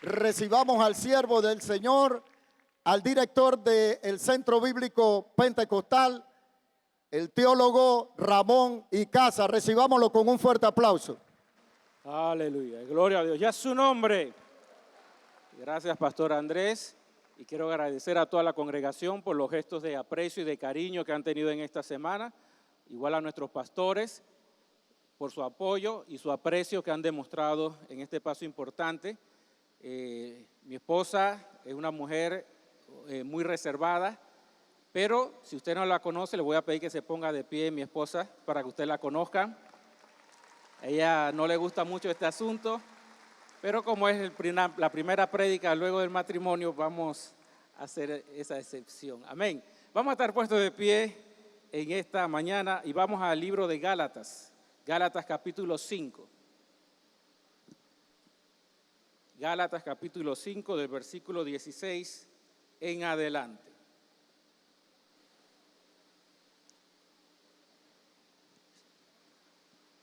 recibamos al siervo del Señor, al director del Centro Bíblico Pentecostal, el teólogo Ramón Icaza. Recibámoslo con un fuerte aplauso. Aleluya, gloria a Dios. Ya es su nombre. Gracias, Pastor Andrés. Y quiero agradecer a toda la congregación por los gestos de aprecio y de cariño que han tenido en esta semana. Igual a nuestros pastores por su apoyo y su aprecio que han demostrado en este paso importante. Mi esposa es una mujer muy reservada, pero si usted no la conoce, le voy a pedir que se ponga de pie, mi esposa, para que usted la conozca. A ella no le gusta mucho este asunto, pero como es la primera prédica luego del matrimonio, vamos a hacer esa excepción. Amén. Vamos a estar puestos de pie en esta mañana y vamos al libro de Gálatas, Gálatas capítulo 5. Gálatas capítulo 5 del versículo 16 en adelante.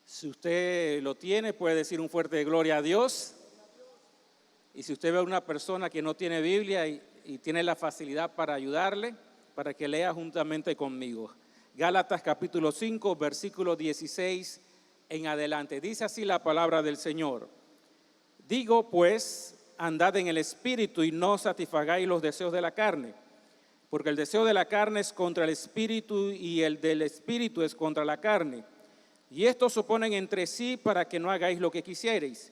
Si usted lo tiene, puede decir un fuerte gloria a Dios. Y si usted ve a una persona que no tiene Biblia y tiene la facilidad para ayudarle, para que lea juntamente conmigo. Gálatas capítulo 5, versículo 16 en adelante. Dice así la palabra del Señor. Digo pues, andad en el Espíritu y no satisfagáis los deseos de la carne, porque el deseo de la carne es contra el Espíritu y el del Espíritu es contra la carne. Y estos se oponen entre sí para que no hagáis lo que quisierais.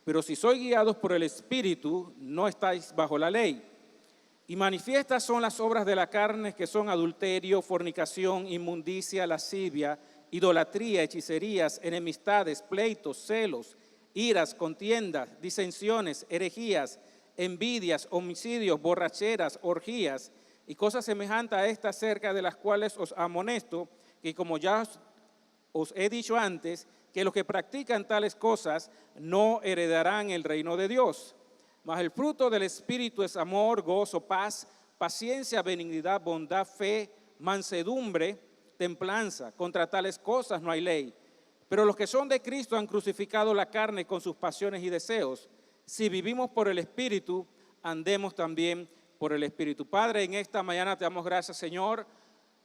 Pero si sois guiados por el Espíritu, no estáis bajo la ley. Y manifiestas son las obras de la carne, que son adulterio, fornicación, inmundicia, lascivia, idolatría, hechicerías, enemistades, pleitos, celos, iras, contiendas, disensiones, herejías, envidias, homicidios, borracheras, orgías y cosas semejantes a estas, acerca de las cuales os amonesto, que como ya os he dicho antes, que los que practican tales cosas no heredarán el reino de Dios. Mas el fruto del Espíritu es amor, gozo, paz, paciencia, benignidad, bondad, fe, mansedumbre, templanza. Contra tales cosas no hay ley. Pero los que son de Cristo han crucificado la carne con sus pasiones y deseos. Si vivimos por el Espíritu, andemos también por el Espíritu. Padre, en esta mañana te damos gracias, Señor,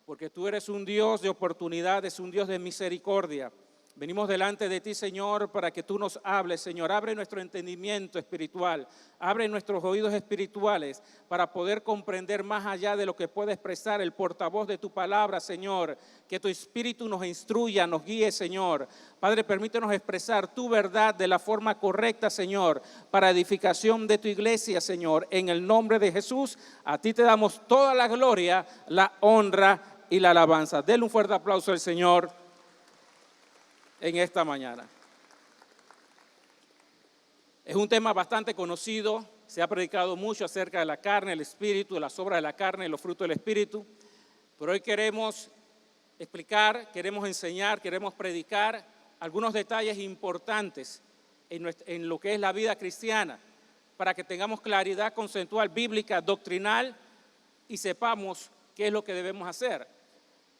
porque tú eres un Dios de oportunidades, un Dios de misericordia. Venimos delante de ti, Señor, para que tú nos hables, Señor. Abre nuestro entendimiento espiritual, abre nuestros oídos espirituales para poder comprender más allá de lo que puede expresar el portavoz de tu palabra, Señor. Que tu Espíritu nos instruya, nos guíe, Señor. Padre, permítenos expresar tu verdad de la forma correcta, Señor, para edificación de tu iglesia, Señor. En el nombre de Jesús, a ti te damos toda la gloria, la honra y la alabanza. Denle un fuerte aplauso al Señor en esta mañana. Es un tema bastante conocido, se ha predicado mucho acerca de la carne, el espíritu, las obras de la carne, los frutos del espíritu, pero hoy queremos explicar, queremos enseñar, queremos predicar algunos detalles importantes en lo que es la vida cristiana, para que tengamos claridad conceptual, bíblica, doctrinal y sepamos qué es lo que debemos hacer.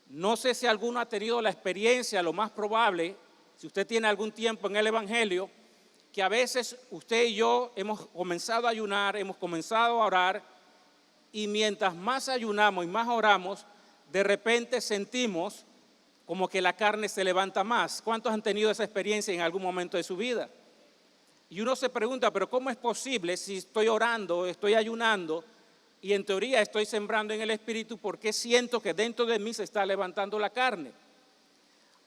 No sé si alguno ha tenido la experiencia, lo más probable, si usted tiene algún tiempo en el Evangelio, que a veces usted y yo hemos comenzado a ayunar, hemos comenzado a orar, y mientras más ayunamos y más oramos, de repente sentimos como que la carne se levanta más. ¿Cuántos han tenido esa experiencia en algún momento de su vida? Y uno se pregunta, pero ¿cómo es posible si estoy orando, estoy ayunando, y en teoría estoy sembrando en el Espíritu, por qué siento que dentro de mí se está levantando la carne?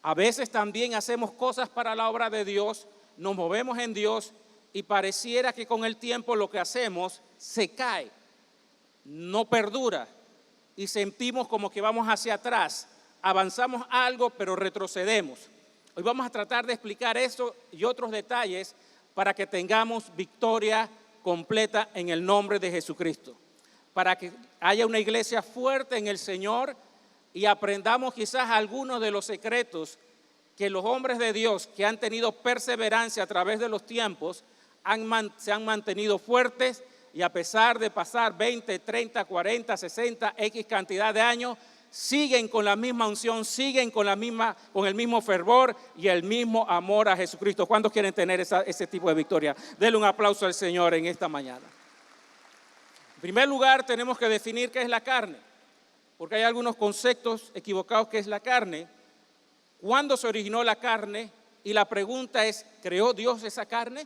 A veces también hacemos cosas para la obra de Dios, nos movemos en Dios y pareciera que con el tiempo lo que hacemos se cae, no perdura y sentimos como que vamos hacia atrás, avanzamos algo pero retrocedemos. Hoy vamos a tratar de explicar esto y otros detalles para que tengamos victoria completa en el nombre de Jesucristo, para que haya una iglesia fuerte en el Señor y aprendamos quizás algunos de los secretos que los hombres de Dios que han tenido perseverancia a través de los tiempos se han mantenido fuertes y a pesar de pasar 20, 30, 40, 60, X cantidad de años, siguen con la misma unción, siguen con el mismo fervor y el mismo amor a Jesucristo. ¿Cuántos quieren tener ese tipo de victoria? Denle un aplauso al Señor en esta mañana. En primer lugar, tenemos que definir qué es la carne, porque hay algunos conceptos equivocados que es la carne. ¿Cuándo se originó la carne? Y la pregunta es, ¿creó Dios esa carne?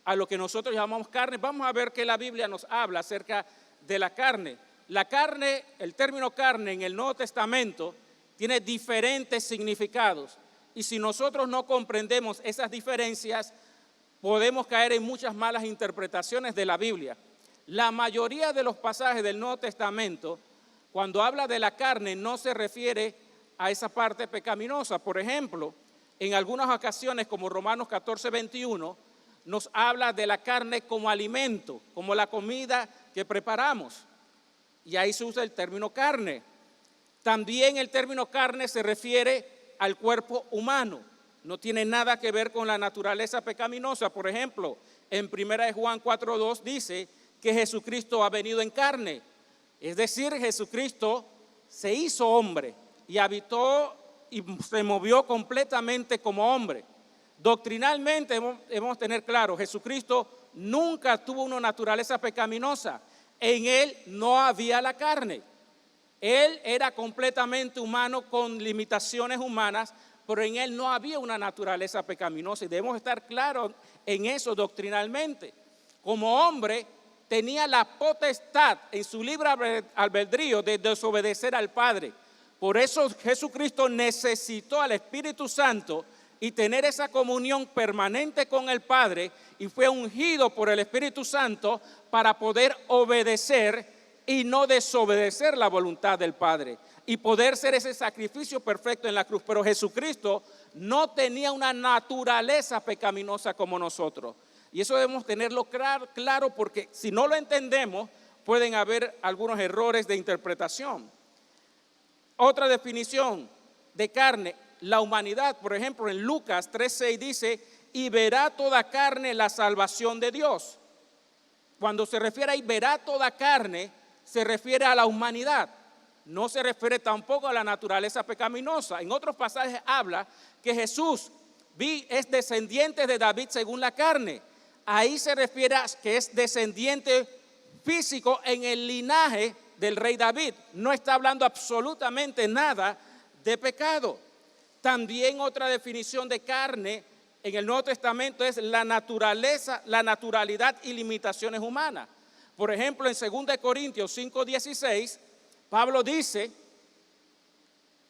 A lo que nosotros llamamos carne. Vamos a ver que la Biblia nos habla acerca de la carne. La carne, el término carne en el Nuevo Testamento tiene diferentes significados. Y si nosotros no comprendemos esas diferencias, podemos caer en muchas malas interpretaciones de la Biblia. La mayoría de los pasajes del Nuevo Testamento, cuando habla de la carne, no se refiere a esa parte pecaminosa. Por ejemplo, en algunas ocasiones, como Romanos 14:21, nos habla de la carne como alimento, como la comida que preparamos. Y ahí se usa el término carne. También el término carne se refiere al cuerpo humano. No tiene nada que ver con la naturaleza pecaminosa. Por ejemplo, en 1 Juan 4:2 dice que Jesucristo ha venido en carne. Es decir, Jesucristo se hizo hombre y habitó y se movió completamente como hombre. Doctrinalmente debemos tener claro, Jesucristo nunca tuvo una naturaleza pecaminosa. En él no había la carne. Él era completamente humano con limitaciones humanas, pero en él no había una naturaleza pecaminosa y debemos estar claros en eso doctrinalmente. Como hombre tenía la potestad en su libre albedrío de desobedecer al Padre. Por eso Jesucristo necesitó al Espíritu Santo y tener esa comunión permanente con el Padre, y fue ungido por el Espíritu Santo para poder obedecer y no desobedecer la voluntad del Padre y poder ser ese sacrificio perfecto en la cruz. Pero Jesucristo no tenía una naturaleza pecaminosa como nosotros, y eso debemos tenerlo claro, porque si no lo entendemos pueden haber algunos errores de interpretación. Otra definición de carne, la humanidad. Por ejemplo, en Lucas 3:6 dice, y verá toda carne la salvación de Dios. Cuando se refiere a y verá toda carne, se refiere a la humanidad. No se refiere tampoco a la naturaleza pecaminosa. En otros pasajes habla que Jesús es descendiente de David según la carne. Ahí se refiere a que es descendiente físico en el linaje del rey David. No está hablando absolutamente nada de pecado. También otra definición de carne en el Nuevo Testamento es la naturaleza, la naturalidad y limitaciones humanas. Por ejemplo, en 2 Corintios 5:16, Pablo dice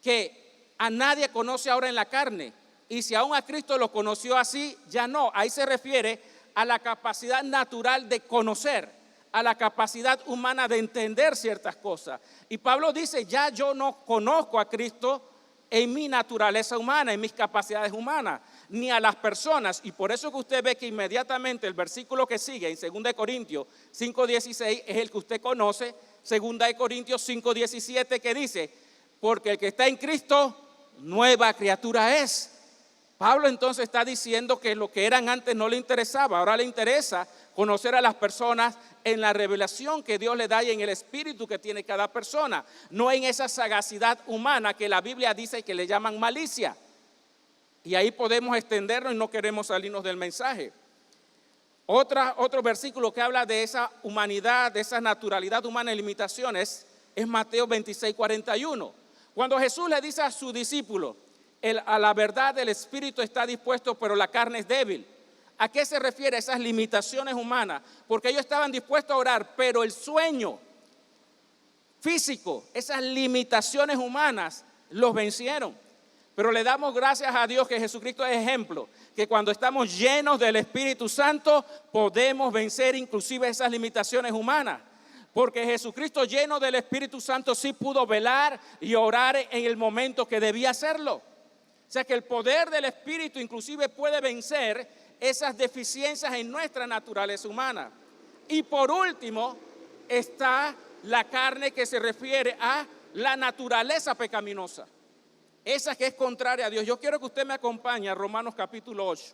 que a nadie conoce ahora en la carne, y si aún a Cristo lo conoció así, ya no. Ahí se refiere a la capacidad natural de conocer, a la capacidad humana de entender ciertas cosas. Y Pablo dice, ya yo no conozco a Cristo en mi naturaleza humana, en mis capacidades humanas, ni a las personas. Y por eso que usted ve que inmediatamente el versículo que sigue en 2 Corintios 5:16 es el que usted conoce, 2 Corintios 5:17, que dice, porque el que está en Cristo, nueva criatura es. Pablo entonces está diciendo que lo que eran antes no le interesaba, ahora le interesa conocer a las personas en la revelación que Dios le da y en el espíritu que tiene cada persona, no en esa sagacidad humana que la Biblia dice que le llaman malicia. Y ahí podemos extendernos y no queremos salirnos del mensaje. Otro versículo que habla de esa humanidad, de esa naturalidad humana y limitaciones, es Mateo 26:41. Cuando Jesús le dice a su discípulo, a la verdad el espíritu está dispuesto, pero la carne es débil. ¿A qué se refiere esas limitaciones humanas? Porque ellos estaban dispuestos a orar, pero el sueño físico, esas limitaciones humanas, los vencieron. Pero le damos gracias a Dios que Jesucristo es ejemplo, que cuando estamos llenos del Espíritu Santo podemos vencer inclusive esas limitaciones humanas. Porque Jesucristo lleno del Espíritu Santo sí pudo velar y orar en el momento que debía hacerlo. O sea que el poder del Espíritu inclusive puede vencer esas deficiencias en nuestra naturaleza humana. Y por último está la carne, que se refiere a la naturaleza pecaminosa, esa que es contraria a Dios. Yo quiero que usted me acompañe a Romanos capítulo 8.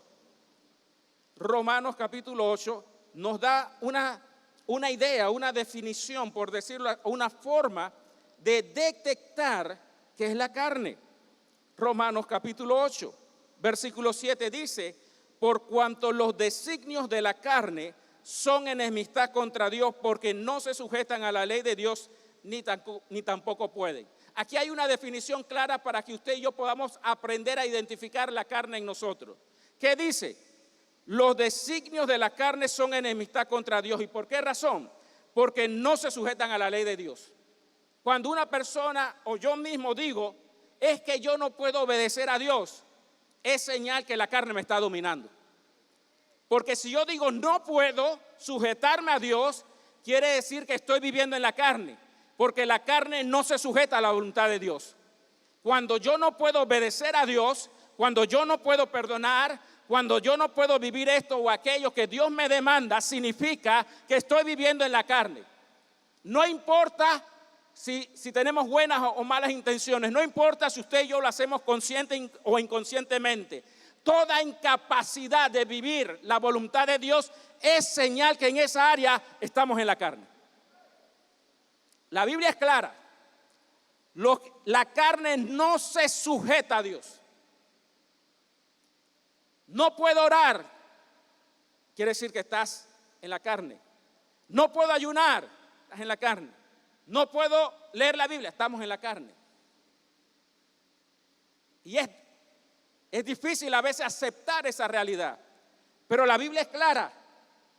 Romanos capítulo 8 nos da una idea, una definición, por decirlo, una forma de detectar qué es la carne. Romanos capítulo 8, versículo 7 dice: por cuanto los designios de la carne son enemistad contra Dios, porque no se sujetan a la ley de Dios, ni tampoco pueden. Aquí hay una definición clara para que usted y yo podamos aprender a identificar la carne en nosotros. ¿Qué dice? Los designios de la carne son enemistad contra Dios. ¿Y por qué razón? Porque no se sujetan a la ley de Dios. Cuando una persona o yo mismo digo, es que yo no puedo obedecer a Dios, es señal que la carne me está dominando. Porque si yo digo no puedo sujetarme a Dios, quiere decir que estoy viviendo en la carne, porque la carne no se sujeta a la voluntad de Dios. Cuando yo no puedo obedecer a Dios, cuando yo no puedo perdonar, cuando yo no puedo vivir esto o aquello que Dios me demanda, significa que estoy viviendo en la carne. No importa si tenemos buenas o malas intenciones, no importa si usted y yo lo hacemos consciente o inconscientemente. Toda incapacidad de vivir la voluntad de Dios es señal que en esa área estamos en la carne. La Biblia es clara. La carne no se sujeta a Dios. No puedo orar, quiere decir que estás en la carne. No puedo ayunar, estás en la carne. No puedo leer la Biblia, estamos en la carne. Y es difícil a veces aceptar esa realidad. Pero la Biblia es clara.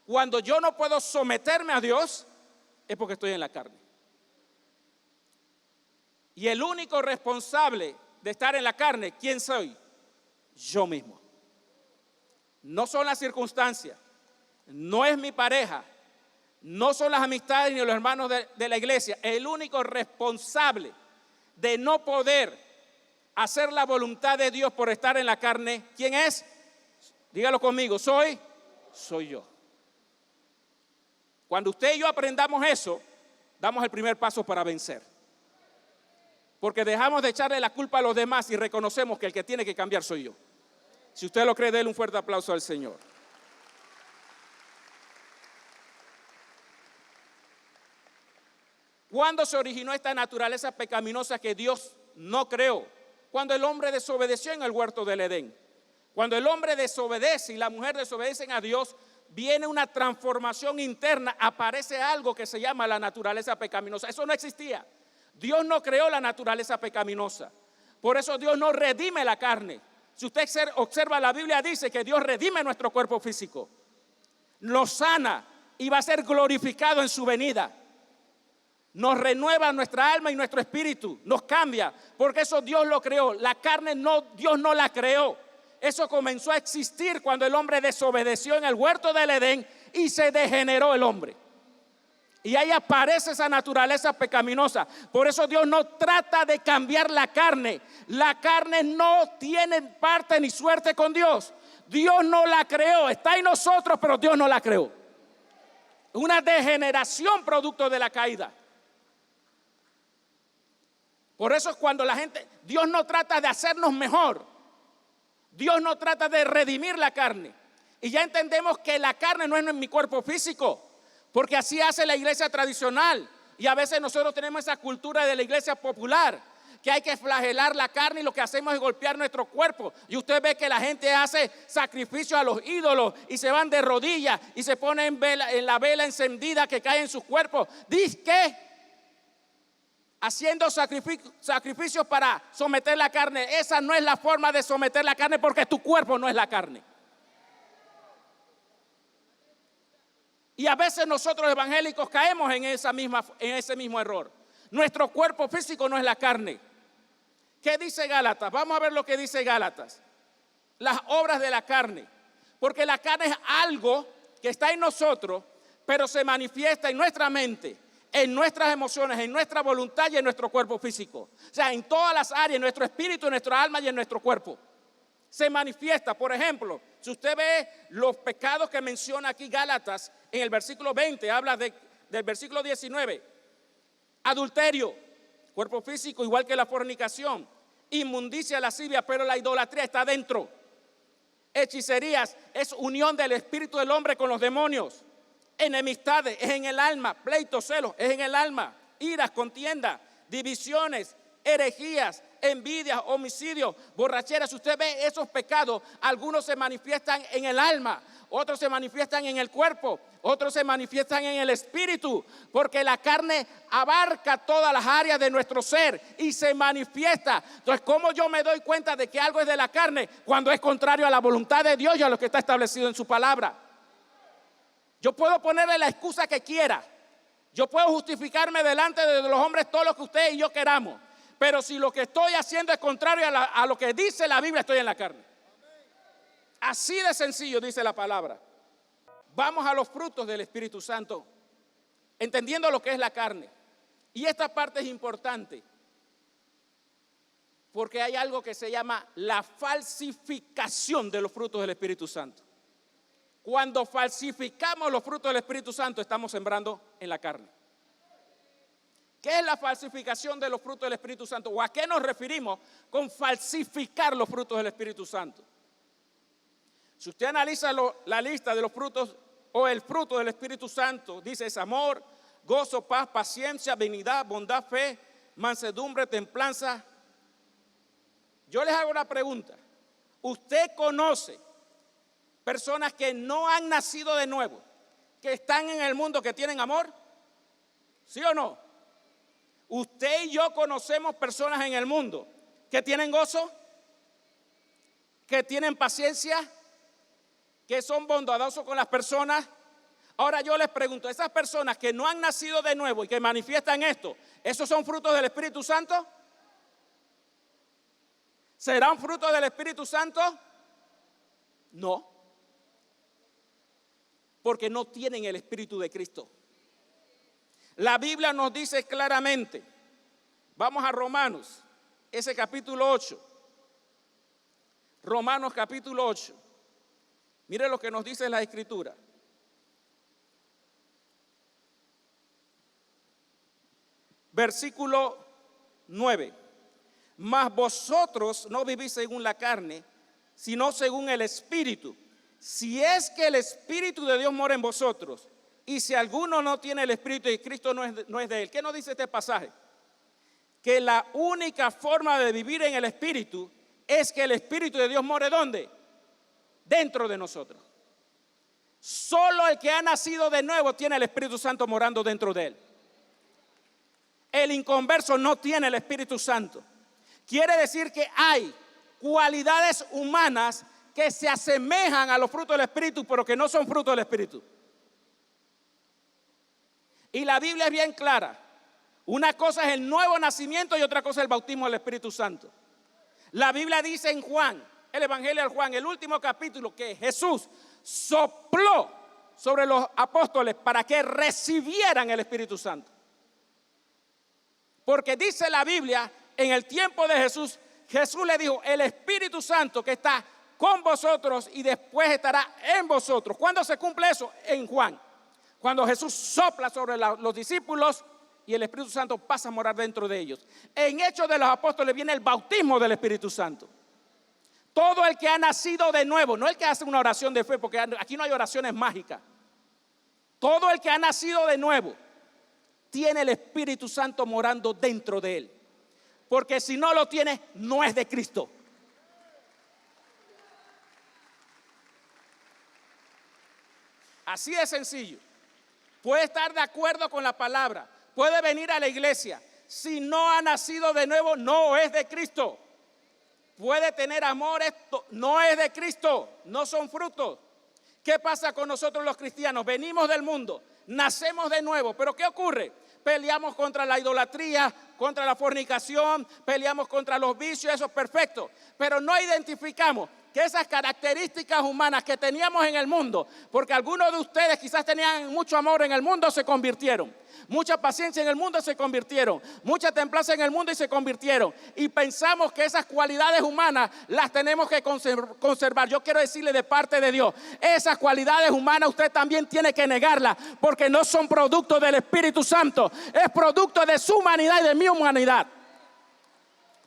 Cuando yo no puedo someterme a Dios, es porque estoy en la carne. Y el único responsable de estar en la carne, ¿quién soy? Yo mismo. No son las circunstancias, no es mi pareja, no son las amistades ni los hermanos de la iglesia. El único responsable de no poder hacer la voluntad de Dios por estar en la carne, ¿quién es? Dígalo conmigo, soy yo. Cuando usted y yo aprendamos eso, damos el primer paso para vencer. Porque dejamos de echarle la culpa a los demás y reconocemos que el que tiene que cambiar soy yo. Si usted lo cree, déle un fuerte aplauso al Señor. ¿Cuándo se originó esta naturaleza pecaminosa que Dios no creó? Cuando el hombre desobedeció en el huerto del Edén. Cuando el hombre desobedece y la mujer desobedecen a Dios, viene una transformación interna, aparece algo que se llama la naturaleza pecaminosa. Eso no existía. Dios no creó la naturaleza pecaminosa. Por eso Dios no redime la carne. Si usted observa la Biblia, dice que Dios redime nuestro cuerpo físico, nos sana y va a ser glorificado en su venida. Nos renueva nuestra alma y nuestro espíritu, nos cambia, porque eso Dios lo creó. La carne no, Dios no la creó. Eso comenzó a existir cuando el hombre desobedeció en el huerto del Edén y se degeneró el hombre. Y ahí aparece esa naturaleza pecaminosa. Por eso Dios no trata de cambiar la carne. La carne no tiene parte ni suerte con Dios. Dios no la creó. Está en nosotros, pero Dios no la creó. Una degeneración producto de la caída. Por eso es cuando la gente, Dios no trata de hacernos mejor. Dios no trata de redimir la carne. Y ya entendemos que la carne no es en mi cuerpo físico. Porque así hace la iglesia tradicional. Y a veces nosotros tenemos esa cultura de la iglesia popular, que hay que flagelar la carne y lo que hacemos es golpear nuestro cuerpo. Y usted ve que la gente hace sacrificio a los ídolos y se van de rodillas y se ponen en la vela encendida que cae en sus cuerpos. Dice que haciendo sacrificios para someter la carne. Esa no es la forma de someter la carne, porque tu cuerpo no es la carne. Y a veces nosotros evangélicos caemos en ese mismo error. Nuestro cuerpo físico no es la carne. ¿Qué dice Gálatas? Vamos a ver lo que dice Gálatas. Las obras de la carne. Porque la carne es algo que está en nosotros, pero se manifiesta en nuestra mente, en nuestras emociones, en nuestra voluntad y en nuestro cuerpo físico. O sea, en todas las áreas, en nuestro espíritu, en nuestra alma y en nuestro cuerpo. Se manifiesta, por ejemplo, si usted ve los pecados que menciona aquí Gálatas, en el versículo 20, habla del versículo 19. Adulterio, cuerpo físico, igual que la fornicación. Inmundicia, lascivia, pero la idolatría está dentro. Hechicerías es unión del espíritu del hombre con los demonios. Enemistades es en el alma. Pleitos, celos es en el alma. Iras, contienda, divisiones, herejías, envidias, homicidios, borracheras. Si usted ve esos pecados, algunos se manifiestan en el alma, otros se manifiestan en el cuerpo, otros se manifiestan en el espíritu, porque la carne abarca todas las áreas de nuestro ser y se manifiesta. Entonces, ¿cómo yo me doy cuenta de que algo es de la carne? Cuando es contrario a la voluntad de Dios y a lo que está establecido en su palabra. Yo puedo ponerle la excusa que quiera, yo puedo justificarme delante de los hombres todo lo que usted y yo queramos, pero si lo que estoy haciendo es contrario a lo que dice la Biblia, estoy en la carne. Así de sencillo dice la palabra. Vamos a los frutos del Espíritu Santo, entendiendo lo que es la carne. Y esta parte es importante, porque hay algo que se llama la falsificación de los frutos del Espíritu Santo. Cuando falsificamos los frutos del Espíritu Santo, estamos sembrando en la carne. ¿Qué es la falsificación de los frutos del Espíritu Santo? ¿O a qué nos referimos con falsificar los frutos del Espíritu Santo? Si usted analiza la lista de los frutos o el fruto del Espíritu Santo, dice es amor, gozo, paz, paciencia, benignidad, bondad, fe, mansedumbre, templanza. Yo les hago una pregunta. ¿Usted conoce personas que no han nacido de nuevo, que están en el mundo, que tienen amor? ¿Sí o no? Usted y yo conocemos personas en el mundo que tienen gozo, que tienen paciencia, que son bondadosos con las personas. Ahora yo les pregunto, esas personas que no han nacido de nuevo y que manifiestan esto, ¿esos son frutos del Espíritu Santo? ¿Serán frutos del Espíritu Santo? No, porque no tienen el Espíritu de Cristo. La Biblia nos dice claramente, vamos a Romanos, ese capítulo 8, Romanos capítulo 8, mire lo que nos dice la Escritura. Versículo 9, mas vosotros no vivís según la carne, sino según el Espíritu. Si es que el Espíritu de Dios mora en vosotros, y si alguno no tiene el Espíritu de Cristo, no es de él. ¿Qué nos dice este pasaje? Que la única forma de vivir en el Espíritu es que el Espíritu de Dios more ¿dónde? Dentro de nosotros. Solo el que ha nacido de nuevo tiene el Espíritu Santo morando dentro de él. El inconverso no tiene el Espíritu Santo. Quiere decir que hay cualidades humanas que se asemejan a los frutos del Espíritu, pero que no son frutos del Espíritu. Y la Biblia es bien clara. Una cosa es el nuevo nacimiento y otra cosa es el bautismo del Espíritu Santo. La Biblia dice en Juan, el Evangelio de Juan, el último capítulo, que Jesús sopló sobre los apóstoles para que recibieran el Espíritu Santo. Porque dice la Biblia, en el tiempo de Jesús, Jesús le dijo, el Espíritu Santo que está con vosotros y después estará en vosotros. ¿Cuándo se cumple eso? En Juan. Cuando Jesús sopla sobre los discípulos y el Espíritu Santo pasa a morar dentro de ellos. En Hechos de los Apóstoles viene el bautismo del Espíritu Santo. Todo el que ha nacido de nuevo, no el que hace una oración de fe, porque aquí no hay oraciones mágicas. Todo el que ha nacido de nuevo tiene el Espíritu Santo morando dentro de él. Porque si no lo tiene, no es de Cristo. Así de sencillo. Puede estar de acuerdo con la palabra, puede venir a la iglesia. Si no ha nacido de nuevo, no es de Cristo. Puede tener amor, esto no es de Cristo, no son frutos. ¿Qué pasa con nosotros los cristianos? Venimos del mundo, nacemos de nuevo, pero ¿qué ocurre? Peleamos contra la idolatría, contra la fornicación, peleamos contra los vicios, eso es perfecto. Pero no identificamos que esas características humanas que teníamos en el mundo, porque algunos de ustedes quizás tenían mucho amor en el mundo, se convirtieron. Mucha paciencia en el mundo, se convirtieron. Mucha templanza en el mundo y se convirtieron. Y pensamos que esas cualidades humanas las tenemos que conservar. Yo quiero decirle de parte de Dios, esas cualidades humanas usted también tiene que negarlas, porque no son producto del Espíritu Santo, es producto de su humanidad y de mi humanidad.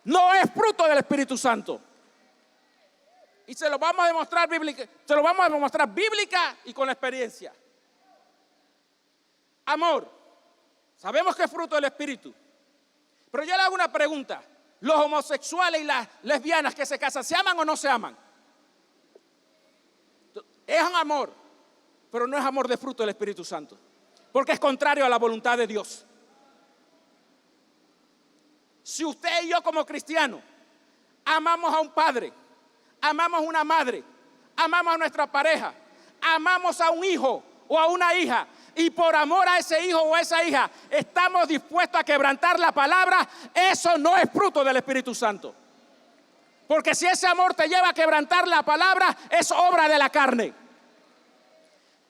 No es fruto del Espíritu Santo. Y se lo vamos a demostrar bíblica y con la experiencia. Amor, sabemos que es fruto del Espíritu, Pero yo le hago una pregunta. ¿Los homosexuales y las lesbianas que se casan, se aman o no se aman? Es un amor, pero no es amor de fruto del Espíritu Santo, porque es contrario a la voluntad de Dios. Si usted y yo como cristianos amamos a un padre, amamos a una madre, amamos a nuestra pareja, amamos a un hijo o a una hija, y por amor a ese hijo o a esa hija estamos dispuestos a quebrantar la palabra, eso no es fruto del Espíritu Santo. Porque si ese amor te lleva a quebrantar la palabra, es obra de la carne.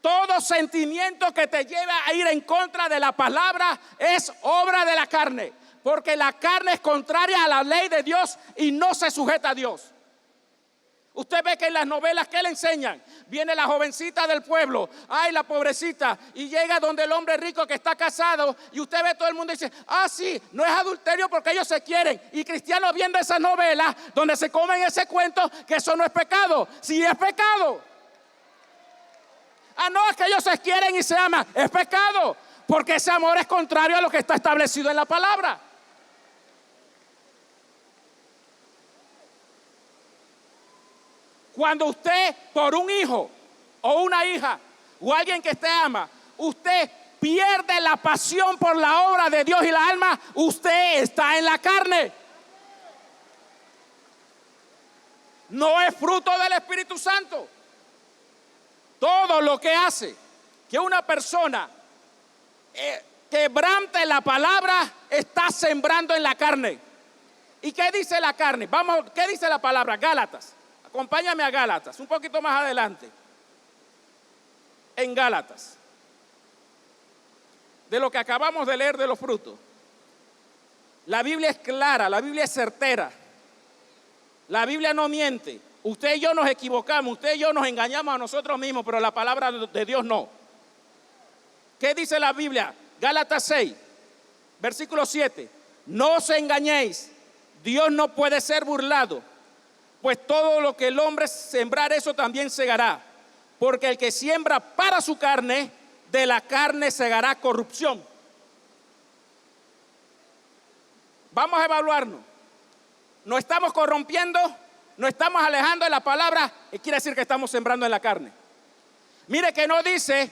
Todo sentimiento que te lleva a ir en contra de la palabra es obra de la carne. Porque la carne es contraria a la ley de Dios y no se sujeta a Dios. Usted ve que en las novelas, ¿qué le enseñan? Viene la jovencita del pueblo, ay, la pobrecita, y llega donde el hombre rico que está casado, y usted ve todo el mundo y dice, ah, sí, no es adulterio porque ellos se quieren. Y cristianos viendo esas novelas donde se comen ese cuento que eso no es pecado. Sí es pecado. Ah, no, es que ellos se quieren y se aman. Es pecado, porque ese amor es contrario a lo que está establecido en la palabra. Cuando usted por un hijo o una hija o alguien que usted ama, usted pierde la pasión por la obra de Dios y la alma, usted está en la carne. No es fruto del Espíritu Santo. Todo lo que hace que una persona quebrante la palabra está sembrando en la carne. ¿Y qué dice la carne? Vamos, ¿qué dice la palabra? Gálatas. Acompáñame a Gálatas, un poquito más adelante. En Gálatas, de lo que acabamos de leer de los frutos. La Biblia es clara, la Biblia es certera. La Biblia no miente. Usted y yo nos equivocamos, usted y yo nos engañamos a nosotros mismos, pero la palabra de Dios no. ¿Qué dice la Biblia? Gálatas 6, versículo 7. No os engañéis, Dios no puede ser burlado. Pues todo lo que el hombre sembrar, eso también segará. Porque el que siembra para su carne, de la carne segará corrupción. Vamos a evaluarnos. ¿Nos estamos corrompiendo? ¿Nos estamos alejando de la palabra? Quiere decir que estamos sembrando en la carne. Mire que no dice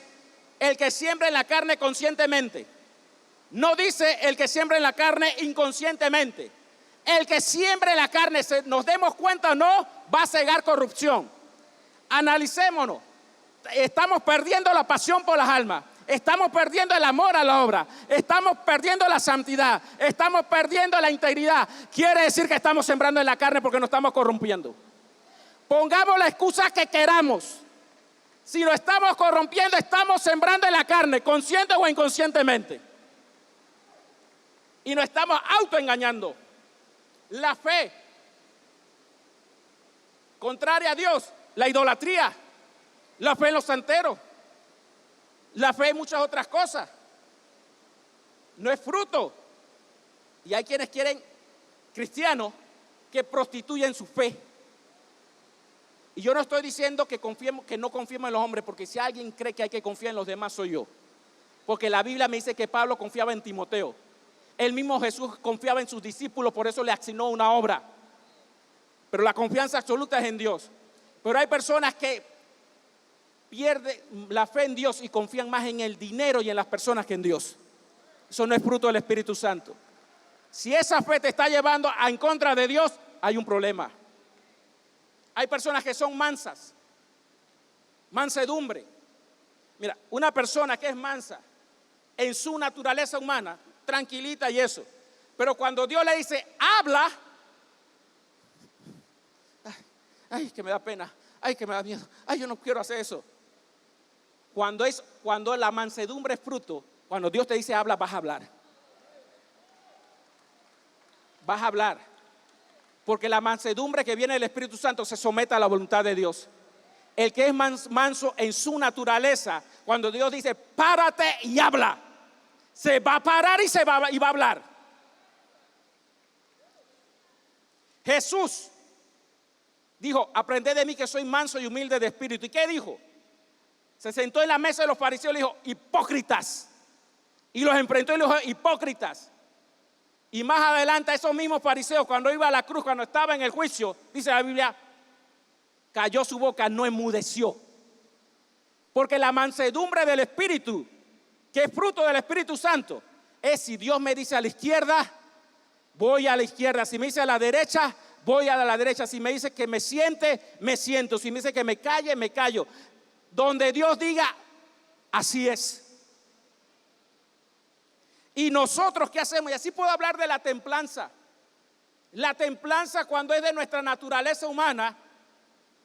el que siembra en la carne conscientemente. No dice el que siembra en la carne inconscientemente. El que siembre la carne, nos demos cuenta o no, va a cegar corrupción. Analicémonos. Estamos perdiendo la pasión por las almas. Estamos perdiendo el amor a la obra. Estamos perdiendo la santidad. Estamos perdiendo la integridad. Quiere decir que estamos sembrando en la carne porque nos estamos corrompiendo. Pongamos la excusa que queramos. Si lo estamos corrompiendo, estamos sembrando en la carne, consciente o inconscientemente. Y nos estamos autoengañando. La fe contraria a Dios, la idolatría, la fe en los santeros, la fe en muchas otras cosas, no es fruto. Y hay quienes quieren cristianos que prostituyen su fe. Y yo no estoy diciendo que no confiemos en los hombres, porque si alguien cree que hay que confiar en los demás soy yo. Porque la Biblia me dice que Pablo confiaba en Timoteo. El mismo Jesús confiaba en sus discípulos, por eso le asignó una obra. Pero la confianza absoluta es en Dios. Pero hay personas que pierden la fe en Dios y confían más en el dinero y en las personas que en Dios. Eso no es fruto del Espíritu Santo. Si esa fe te está llevando en contra de Dios, hay un problema. Hay personas que son mansas, mansedumbre. Mira, una persona que es mansa en su naturaleza humana, tranquilita y eso. Pero cuando Dios le dice, habla, ay, que me da pena, ay, que me da miedo, ay, yo no quiero hacer eso. Cuando la mansedumbre es fruto, cuando Dios te dice habla, vas a hablar. Vas a hablar. Porque la mansedumbre que viene del Espíritu Santo se somete a la voluntad de Dios. El que es manso en su naturaleza, cuando Dios dice, párate y habla, se va a parar y va a hablar. Jesús dijo, aprended de mí que soy manso y humilde de espíritu. ¿Y qué dijo? Se sentó en la mesa de los fariseos y le dijo, hipócritas. Y los enfrentó y le dijo, hipócritas. Y más adelante esos mismos fariseos, cuando iba a la cruz, cuando estaba en el juicio, dice la Biblia, cayó su boca, no enmudeció. Porque la mansedumbre del Espíritu, que es fruto del Espíritu Santo, es si Dios me dice a la izquierda, voy a la izquierda. Si me dice a la derecha, voy a la derecha. Si me dice que me siente, me siento. Si me dice que me calle, me callo. Donde Dios diga, así es. Y nosotros, ¿qué hacemos? Y así puedo hablar de la templanza. La templanza, cuando es de nuestra naturaleza humana,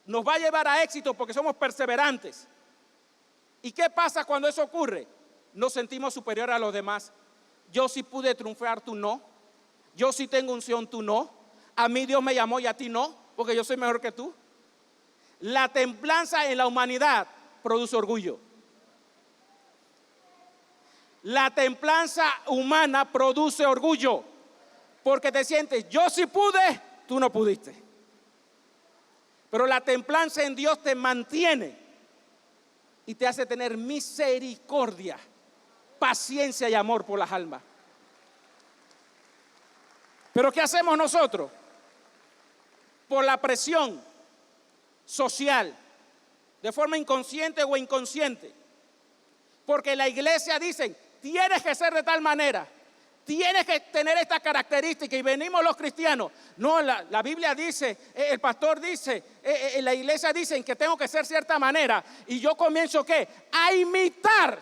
nos va a llevar a éxito porque somos perseverantes. ¿Y qué pasa cuando eso ocurre? Nos sentimos superiores a los demás. Yo sí pude triunfar, tú no. Yo sí tengo unción, tú no. A mí Dios me llamó y a ti no, porque yo soy mejor que tú. La templanza en la humanidad produce orgullo. La templanza humana produce orgullo, porque te sientes, yo sí pude, tú no pudiste. Pero la templanza en Dios te mantiene y te hace tener misericordia, paciencia y amor por las almas. Pero ¿qué hacemos nosotros? Por la presión social, de forma inconsciente o inconsciente. Porque la iglesia dice, tienes que ser de tal manera, tienes que tener esta característica, y venimos los cristianos. No, la Biblia dice, el pastor dice, la iglesia dice que tengo que ser cierta manera. Y yo comienzo ¿qué? A imitar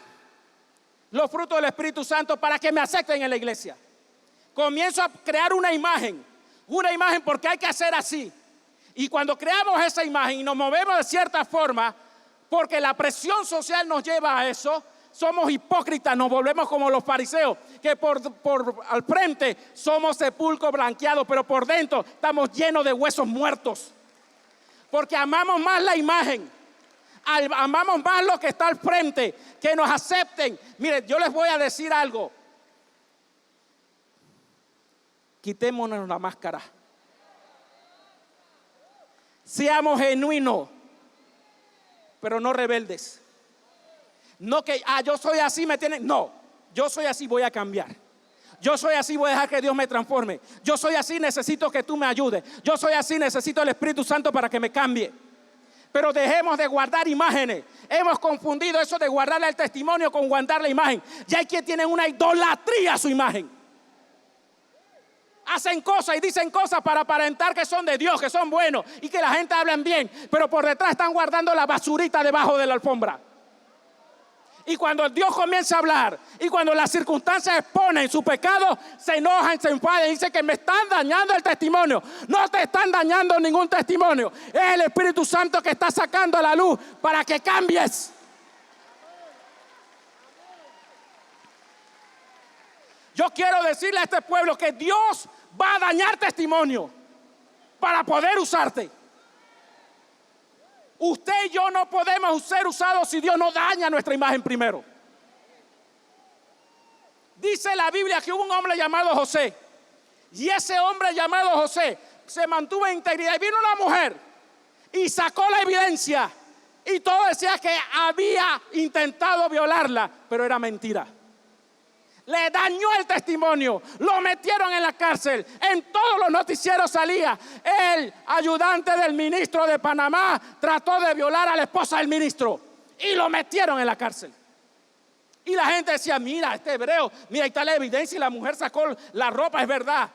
los frutos del Espíritu Santo para que me acepten en la iglesia. Comienzo a crear una imagen porque hay que hacer así. Y cuando creamos esa imagen y nos movemos de cierta forma, porque la presión social nos lleva a eso, somos hipócritas, nos volvemos como los fariseos, que por al frente somos sepulcros blanqueados, pero por dentro estamos llenos de huesos muertos. Porque amamos más la imagen, amamos más lo que está al frente, que nos acepten. Mire, yo les voy a decir algo. Quitémonos la máscara. Seamos genuinos, pero no rebeldes. No que, yo soy así, me tienen. No, yo soy así, voy a cambiar. Yo soy así, voy a dejar que Dios me transforme. Yo soy así, necesito que tú me ayudes. Yo soy así, necesito el Espíritu Santo para que me cambie. Pero dejemos de guardar imágenes. Hemos confundido eso de guardar el testimonio con guardar la imagen. Ya hay quien tiene una idolatría a su imagen. Hacen cosas y dicen cosas para aparentar que son de Dios, que son buenos y que la gente hablen bien, pero por detrás están guardando la basurita debajo de la alfombra. Y cuando Dios comienza a hablar y cuando las circunstancias exponen su pecado, se enojan, se enfadan y dicen que me están dañando el testimonio. No te están dañando ningún testimonio. Es el Espíritu Santo que está sacando a la luz para que cambies. Yo quiero decirle a este pueblo que Dios va a dañar testimonio para poder usarte. Usted y yo no podemos ser usados si Dios no daña nuestra imagen primero. Dice la Biblia que hubo un hombre llamado José, y ese hombre llamado José se mantuvo en integridad. Y vino una mujer y sacó la evidencia, y todo decía que había intentado violarla, pero era mentira. Le dañó el testimonio, lo metieron en la cárcel, en todos los noticieros salía. El ayudante del ministro de Panamá trató de violar a la esposa del ministro y lo metieron en la cárcel. Y la gente decía, mira, este hebreo, mira, ahí está la evidencia, y la mujer sacó la ropa, es verdad.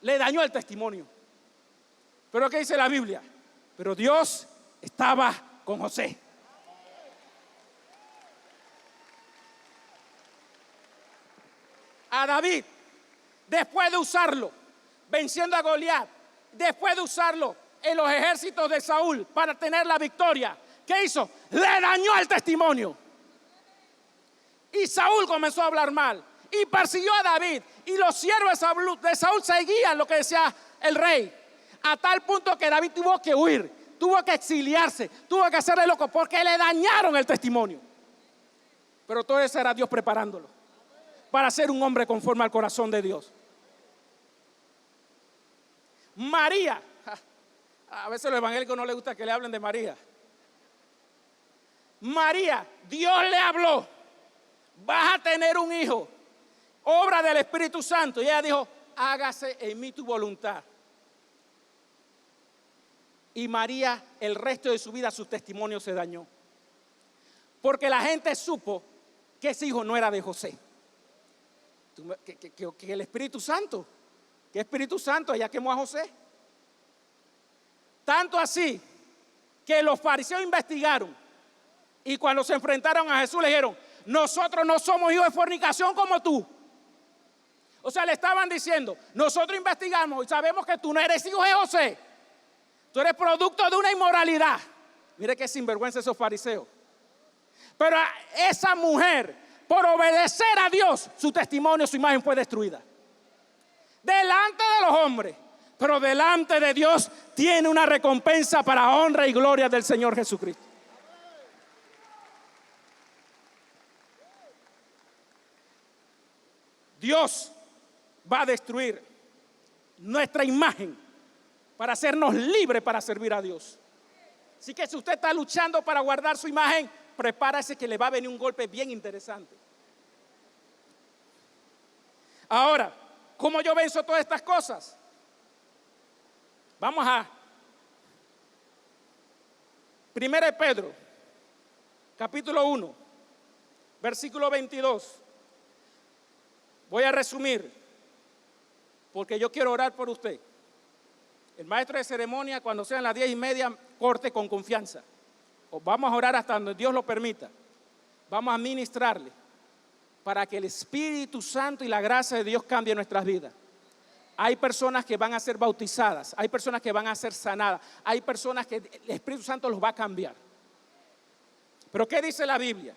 Le dañó el testimonio. Pero ¿qué dice la Biblia? Pero Dios estaba con José. A David, después de usarlo, venciendo a Goliat, después de usarlo en los ejércitos de Saúl para tener la victoria, ¿qué hizo? Le dañó el testimonio. Y Saúl comenzó a hablar mal y persiguió a David, y los siervos de Saúl seguían lo que decía el rey, a tal punto que David tuvo que huir, tuvo que exiliarse, tuvo que hacerle loco porque le dañaron el testimonio. Pero todo eso era Dios preparándolo para ser un hombre conforme al corazón de Dios. María, a veces a los evangélicos no les gusta que le hablen de María. María, Dios le habló, vas a tener un hijo, obra del Espíritu Santo. Y ella dijo, hágase en mí tu voluntad. Y María, el resto de su vida, su testimonio se dañó. Porque la gente supo que ese hijo no era de José. Que el Espíritu Santo, que Espíritu Santo, ella quemó a José. Tanto así que los fariseos investigaron y cuando se enfrentaron a Jesús le dijeron: nosotros no somos hijos de fornicación como tú. O sea, le estaban diciendo: nosotros investigamos y sabemos que tú no eres hijo de José. Tú eres producto de una inmoralidad. Mire qué sinvergüenza esos fariseos. Pero esa mujer, por obedecer a Dios, su testimonio, su imagen fue destruida. Delante de los hombres, pero delante de Dios tiene una recompensa para honra y gloria del Señor Jesucristo. Dios va a destruir nuestra imagen para hacernos libres para servir a Dios. Así que si usted está luchando para guardar su imagen, prepárese que le va a venir un golpe bien interesante. Ahora, ¿cómo yo venzo todas estas cosas? Vamos a 1 Pedro, capítulo 1, versículo 22. Voy a resumir, porque yo quiero orar por usted. El maestro de ceremonia, cuando sean las 10:30, corte con confianza. Vamos a orar hasta donde Dios lo permita. Vamos a ministrarle para que el Espíritu Santo y la gracia de Dios cambie nuestras vidas. Hay personas que van a ser bautizadas, hay personas que van a ser sanadas, hay personas que el Espíritu Santo los va a cambiar. Pero ¿qué dice la Biblia?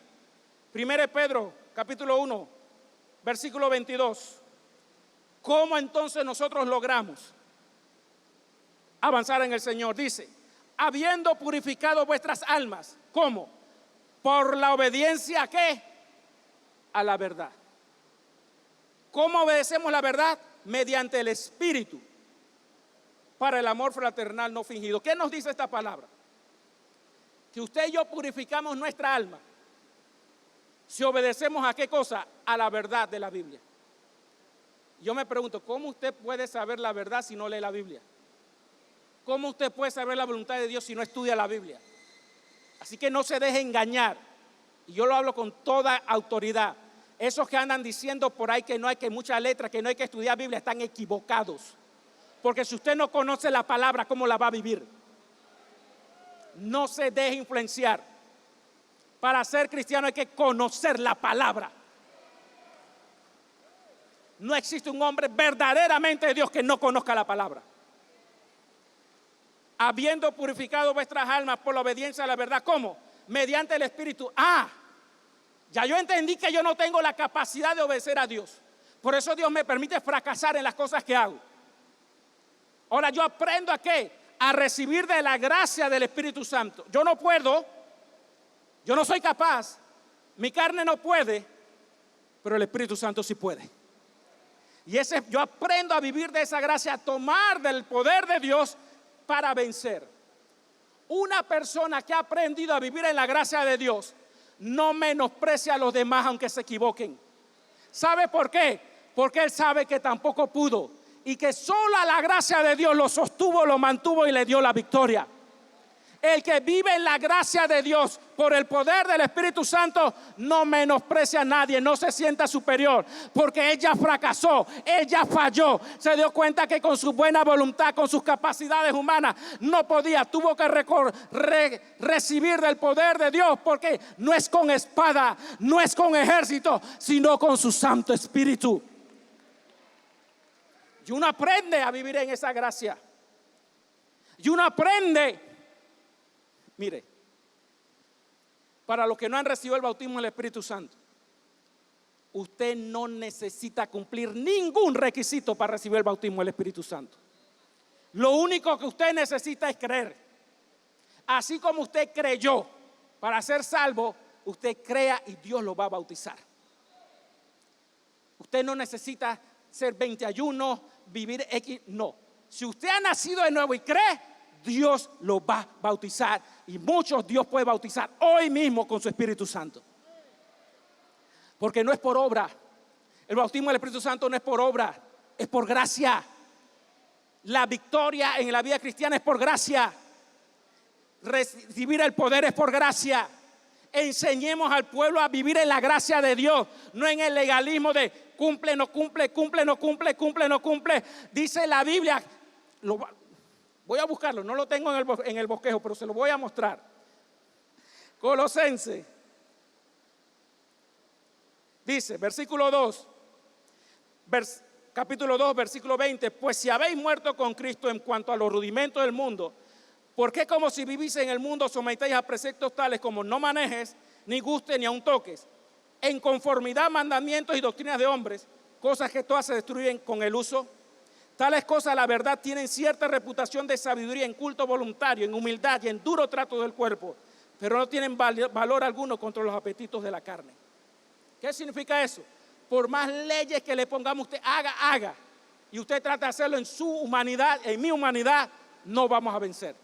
1 Pedro, capítulo 1, versículo 22. ¿Cómo entonces nosotros logramos avanzar en el Señor? Dice: habiendo purificado vuestras almas. ¿Cómo? Por la obediencia ¿a qué? A la verdad. ¿Cómo obedecemos la verdad? Mediante el Espíritu, para el amor fraternal no fingido. ¿Qué nos dice esta palabra? Que usted y yo purificamos nuestra alma si obedecemos ¿a qué cosa? A la verdad de la Biblia. Yo me pregunto, ¿cómo usted puede saber la verdad si no lee la Biblia? ¿Cómo usted puede saber la voluntad de Dios si no estudia la Biblia? Así que no se deje engañar. Y yo lo hablo con toda autoridad. Esos que andan diciendo por ahí que no hay que muchas letras, que no hay que estudiar Biblia, están equivocados. Porque si usted no conoce la palabra, ¿cómo la va a vivir? No se deje influenciar. Para ser cristiano hay que conocer la palabra. No existe un hombre verdaderamente de Dios que no conozca la palabra. Habiendo purificado vuestras almas por la obediencia a la verdad. ¿Cómo? Mediante el Espíritu. Ya yo entendí que yo no tengo la capacidad de obedecer a Dios. Por eso Dios me permite fracasar en las cosas que hago. Ahora yo aprendo ¿a qué? A recibir de la gracia del Espíritu Santo. Yo no puedo, yo no soy capaz, mi carne no puede, pero el Espíritu Santo sí puede. Y yo aprendo a vivir de esa gracia, a tomar del poder de Dios para vencer. Una persona que ha aprendido a vivir en la gracia de Dios no menosprecia a los demás aunque se equivoquen. ¿Sabe por qué? Porque él sabe que tampoco pudo y que sola la gracia de Dios lo sostuvo, lo mantuvo y le dio la victoria. El que vive en la gracia de Dios por el poder del Espíritu Santo no menosprecia a nadie, no se sienta superior, porque ella fracasó, ella falló, se dio cuenta que con su buena voluntad, con sus capacidades humanas no podía, tuvo que recibir del poder de Dios, porque no es con espada, no es con ejército, sino con su Santo Espíritu. Y uno aprende a vivir en esa gracia. Y uno aprende. Mire, para los que no han recibido el bautismo del Espíritu Santo, usted no necesita cumplir ningún requisito para recibir el bautismo del Espíritu Santo. Lo único que usted necesita es creer. Así como usted creyó para ser salvo, usted crea y Dios lo va a bautizar. Usted no necesita ser 20 ayunos, vivir X, no. Si usted ha nacido de nuevo y cree, Dios lo va a bautizar, y muchos Dios puede bautizar hoy mismo con su Espíritu Santo. Porque no es por obra. El bautismo del Espíritu Santo no es por obra, es por gracia. La victoria en la vida cristiana es por gracia. Recibir el poder es por gracia. Enseñemos al pueblo a vivir en la gracia de Dios, no en el legalismo de cumple, no cumple, cumple, no cumple, cumple, no cumple. Dice la Biblia, voy a buscarlo, no lo tengo en el bosquejo, pero se lo voy a mostrar. Colosenses, dice, versículo 2, capítulo 2, versículo 20, pues si habéis muerto con Cristo en cuanto a los rudimentos del mundo, ¿por qué como si vivís en el mundo sometéis a preceptos tales como no manejes, ni gustes, ni aun toques, en conformidad a mandamientos y doctrinas de hombres, cosas que todas se destruyen con el uso? Tales cosas, la verdad, tienen cierta reputación de sabiduría en culto voluntario, en humildad y en duro trato del cuerpo, pero no tienen valor alguno contra los apetitos de la carne. ¿Qué significa eso? Por más leyes que le pongamos, usted haga, y usted trata de hacerlo en su humanidad, en mi humanidad, no vamos a vencer.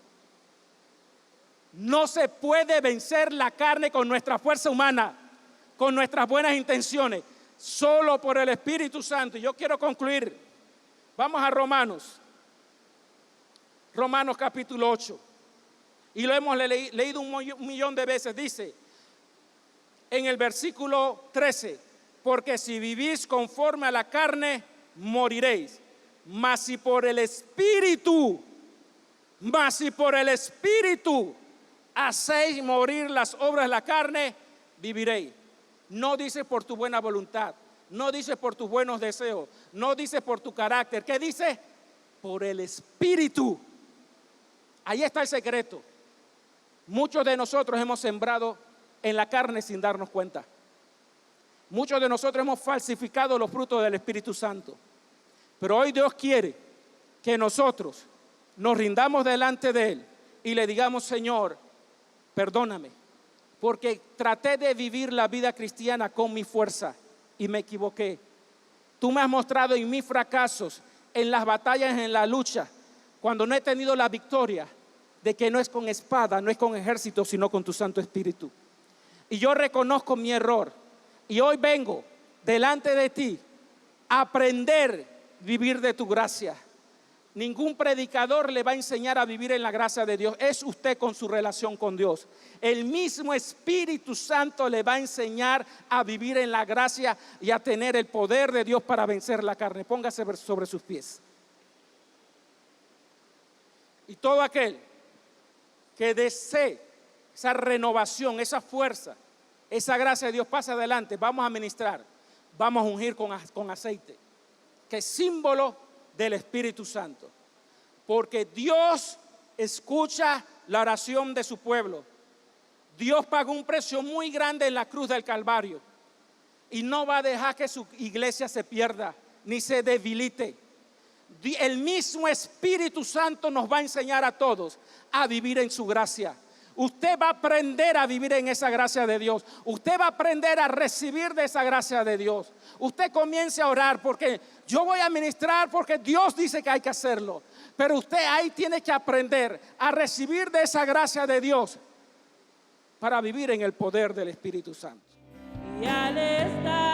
No se puede vencer la carne con nuestra fuerza humana, con nuestras buenas intenciones, solo por el Espíritu Santo. Y yo quiero concluir. Vamos a Romanos capítulo 8. Y lo hemos leído un millón de veces. Dice en el versículo 13, porque si vivís conforme a la carne, moriréis. Mas si por el Espíritu hacéis morir las obras de la carne, viviréis. No dice por tu buena voluntad, no dice por tus buenos deseos, no dice por tu carácter. ¿Qué dice? Por el Espíritu. Ahí está el secreto. Muchos de nosotros hemos sembrado en la carne sin darnos cuenta. Muchos de nosotros hemos falsificado los frutos del Espíritu Santo. Pero hoy Dios quiere que nosotros nos rindamos delante de Él y le digamos: Señor, perdóname, porque traté de vivir la vida cristiana con mi fuerza y me equivoqué. Tú me has mostrado en mis fracasos, en las batallas, en la lucha, cuando no he tenido la victoria, de que no es con espada, no es con ejército, sino con tu Santo Espíritu. Y yo reconozco mi error y hoy vengo delante de ti a aprender a vivir de tu gracia. Ningún predicador le va a enseñar a vivir en la gracia de Dios. Es usted con su relación con Dios. El mismo Espíritu Santo le va a enseñar a vivir en la gracia y a tener el poder de Dios para vencer la carne. Póngase sobre sus pies. Y todo aquel que desee esa renovación, esa fuerza, esa gracia de Dios, pasa adelante. Vamos a ministrar, vamos a ungir con aceite, que es símbolo del Espíritu Santo, porque Dios escucha la oración de su pueblo. Dios pagó un precio muy grande en la cruz del Calvario y no va a dejar que su iglesia se pierda ni se debilite. El mismo Espíritu Santo nos va a enseñar a todos a vivir en su gracia. Usted va a aprender a vivir en esa gracia de Dios. Usted va a aprender a recibir de esa gracia de Dios. Usted comience a orar, porque yo voy a ministrar porque Dios dice que hay que hacerlo. Pero usted ahí tiene que aprender a recibir de esa gracia de Dios para vivir en el poder del Espíritu Santo. Y al estar